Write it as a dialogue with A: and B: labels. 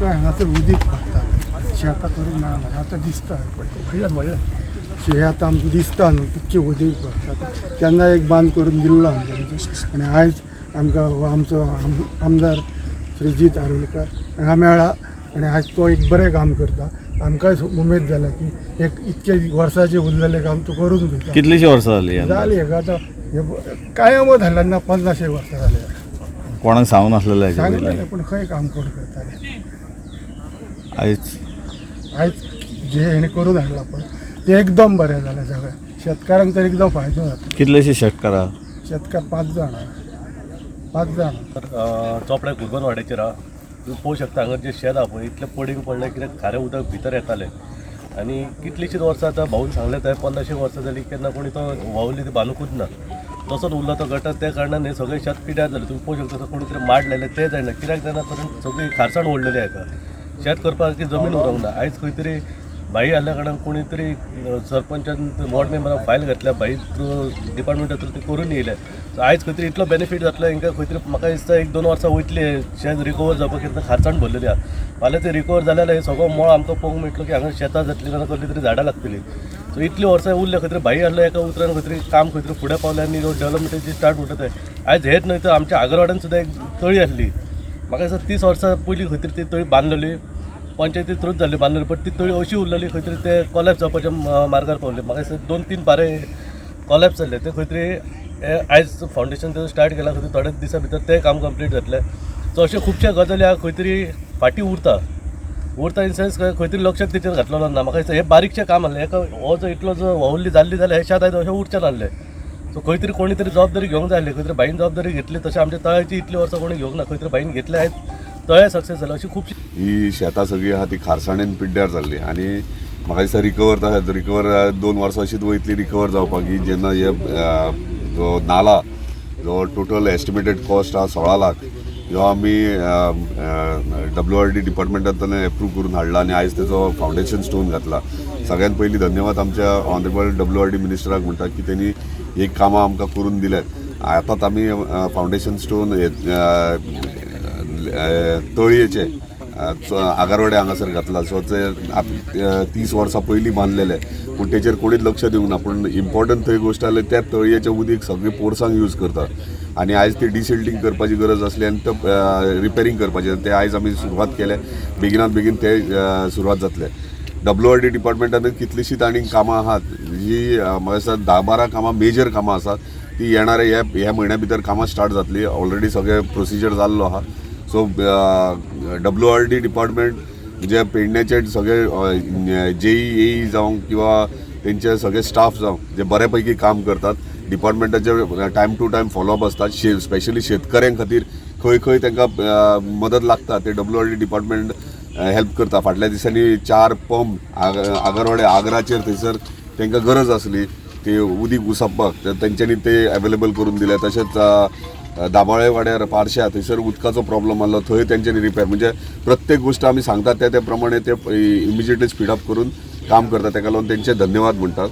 A: आमकां हांगासर उदीक पडटा शेतां करूंक मेळना आतां दिसता व्हडलें शेत आमकां दिसता न्हू कितलें उदीक पडटा तेन्ना एक बांद करून दिल्लो आमच्या आनी आयज आमकां हो आमचो आमदार श्रीजीत आरोलकर हांगा मेळ्ळा आनी आयज तो एक बरें काम करता आमकांय उमेद जाला की एक इतके वर्साचे उरलेले काम तो करून दिता
B: कितलीशी वर्सां
A: जाली हेका आतां कायमच धाडला ना 50 वर्सां जाले
B: कोणाक सांगून नासलेलें
A: सांगलेलें पूण खंय काम कोण करताले आयज जे हेणे करून हाडला पळय ते एकदम बरें जालें सगळें शेतकारांक तर एकदम फायदो जाता
B: कितलेशे शेतकारां
A: शेतकार 5 जाण
C: चोपड्या गुरगन वाड्याचेर तुम्ही पळोवंक शकता हांगा जे शेत आहा पळय इतलें पडींग पडलें कित्याक खारें उदक भितर येतालें आनी कितलींशींच वर्सां आतां भाऊन सांगलें थंय 50 वर्सां जालीं केन्ना कोणी तो व्हांवली ती बांदूंकूच ना तसोच उरलो तो गटार त्या कारणान हे सगळे शेत पिड्यार जाले तुम्ही पळोवंक शकता कोणी तरी माड लायले ते जायना कित्याक जायना कारण सगळी खारसाण ओडलेली हाका शेत करपाक जमीन उरोंक ना आयज खंय तरी भाई आल्या कारणान कोणी तरी सरपंचान वॉर्ड मेंबराक फायल घातल्या भाई थ्रू डिपार्टमेंटा थ्रू ते करून येयले सो आयज खंय तरी इतलो बेनिफीट जातलो हांकां खंय तरी म्हाका दिसता 1-2 वर्सां वयतली शेत रिकवर जावपाक कितें खारसाण भरलेली आहा फाल्यां ते रिकवर जाल्यार हे सगळो मोळ आमकां पळोवंक मेळटलो की हांगा शेतां जातली ना कसली तरी झाडां लागतली सो इतली वर्सां उरले खंय तरी भाई आसलो एका उतरान खंय तरी काम खंय तरी फुडें पावलें आनी डेव्हलपमेंटाची स्टार्ट म्हणटा तें आयज हेच न्हय तर आमच्या आगरवाड्यान सुद्दां एक तळी आसली म्हाका दिसता 30 वर्सां पयलीं खंय तरी ती तळी बांदलेली पंचायती थ्रूच जाल्ली बांदलेली पण ती तळी अशी उरलेली खंय तरी ते कॉलॅप्स जावपाच्या मार्गार पावले म्हाका दिसता 2-3 पारे कॉलॅप्स जाल्ले ते खंय तरी आयज फावंडेशन तेजो स्टार्ट केला खंय तरी थोड्या दिसा भितर ते काम कंप्लीट जातलें सो अशे खुबशे गजाली आहा खंय तरी फाटीं उरता इन सेन्स खंय तरी लक्षात तेचेर घातलेलो ना म्हाका दिसता हे बारीकशें काम आहलें एका हो जो इतलो जो व्हांवली जाल्ली जाल्यार हे शेत आयज अशें उरचें नासलें सो खंय तरी कोणी तरी जबाबदारी घेवंक जाय आसली खंय तरी बाईन जबाबदारी घेतली तशें आमच्या तळ्याची इतली वर्सां कोणी घेवंक ना खंय तरी बाईन घेतले आयज तळें सक्सेस जालें अशी खूबशी
D: ही शेतां सगळीं आहा ती खारसाणेन पिड्ड्यार जाल्ली आनी म्हाका दिसता रिकवर 2 वर्सां अशीच वयतली रिकवर जावपाक ही जेन्ना हे जो नाला जो टोटल एस्टिमेटेड कॉस्ट आहा 16 लाख ह्यो आमी WRD डिपार्टमेंटांतल्यान एप्रूव करून हाडला आनी आयज तेजो फावंडेशन स्टोन घातला सगळ्यात पयलीं धन्यवाद आमच्या ऑनरेबल WRD मिनिस्टराक म्हणटा की तेणी ही कामां आमकां करून दिल्यात आतांच आमी फावंडेशन स्टोन तळयेचे आगारवाडे हांगासर घातला सो ते 30 वर्सां पयलीं बांदलेले पूण तेचेर कोणीच लक्ष दिवंक ना पूण इम्पॉर्टंट थंय गोश्ट आसली त्या तळयेचें उदीक सगळें पोरसांक यूज करतात आनी आयज ती डिसिल्टिंग करपाची गरज आसली आनी ते रिपेरिंग करपाचें ते आयज आमी सुरवात केले बेगिनात बेगीन ते सुरवात जातले WRD डिपार्टमेंटान कितलींशींच आनीक कामां आहात जी म्हाका दिसता 10-12 कामां मेजर कामां आसात ती येणारे ह्या म्हयन्या भितर कामां स्टार्ट जातली ऑलरेडी सगळे प्रोसिजर जाल्लो आहा सो WRD डिपार्टमेंट जे पेडण्याचे सगळे JEE जावं किंवा तेंचे सगळे स्टाफ जावं जे बऱ्या पैकी काम करतात डिपार्टमेंटाचे टायम टू टायम फॉलोअप असतात स्पेशली शेतकऱ्यां खातीर खंय खंय तांकां मदत लागता ते WRD डिपार्टमेंट हेल्प करता फाटल्या दिसांनी 4 पंप आगरवाडे आगराचेर थंयसर तांकां गरज आसली ते उदीक उसपपाक तेंच्यांनी ते अवेलेबल करून दिले तशेंच दाबाळे वाड्यार पारशा थंयसर उदकाचो प्रॉब्लम आसलो थंय तेंच्यांनी रिपेर म्हणजे प्रत्येक गोश्ट आमी सांगतात त्या प्रमाणे ते इमिजिएटली स्पीड अप करून काम करतात ताका लागून तेंचे धन्यवाद म्हणटात.